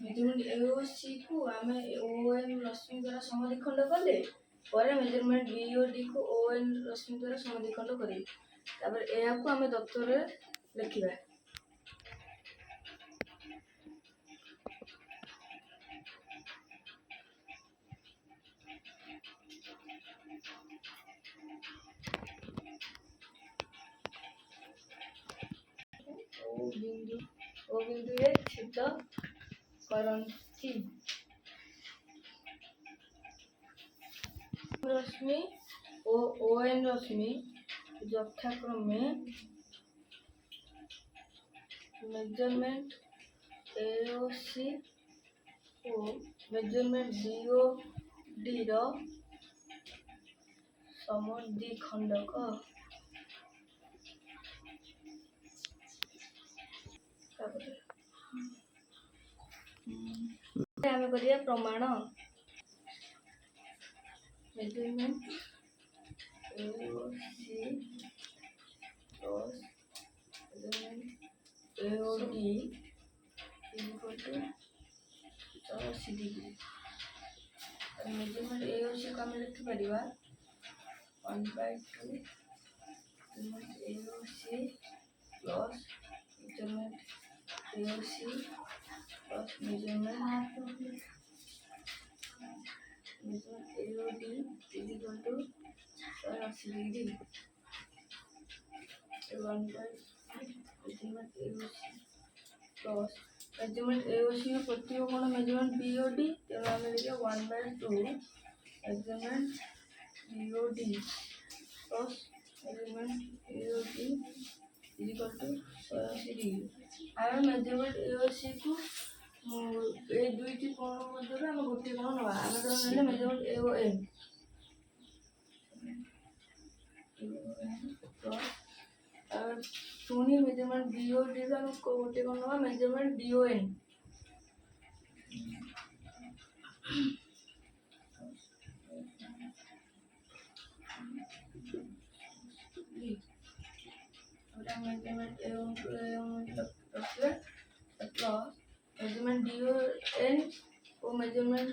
Measurement AOC को आम on रश्मि द्वारा समद्विखंड कले मेजरमेंट बीओडी को ओएन रश्मि द्वारा समद्विखंड करें आम दफ्तर लिखा। ओ बिंदु छेद करती रश्मि और ओएन रश्मि यथाक्रमे मेजरमेंट एओसी और मेजरमेंट बीओडी समद्विखंडक आम करिया प्रमाण measurement AOC plus measurement AOD equal to 84 degree. Measurement AOC को आम लिखिपर 1/2 AOC plus measurement AOC plus measurement AOD equal to 84 degree. 1/2 measurement AOC plus measurement AOC प्रतीक कोण मेजरमेंट बीओडी तेणु आम लिखा 1/2 measurement BOD plus measurement AOD equal to 84 degree. आम measurement AOC को ये दुईटी कोण मध्य आम गोटे कोण ना आम ना मेजरमेंट एओएन पुणी मेजरमेंट बीओडी आम गोटे कोण ना मेजरमेंट बीओएन मेजरमेंट प्लस मेजरमेंट डीओएन और मेजरमेंट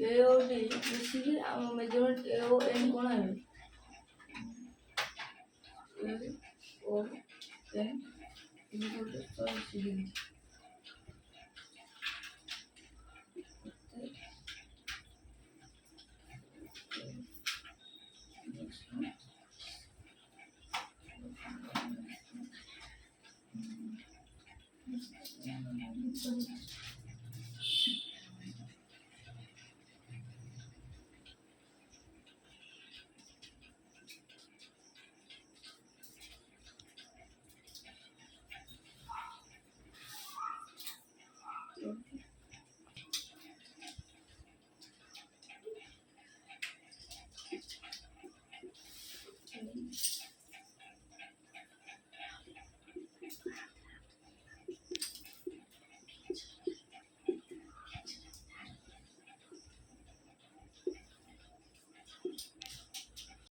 एओडी मिसिकी आम मेजरमेंट एओएन कोण है एओएन इक्वल टू 84 डिग्री।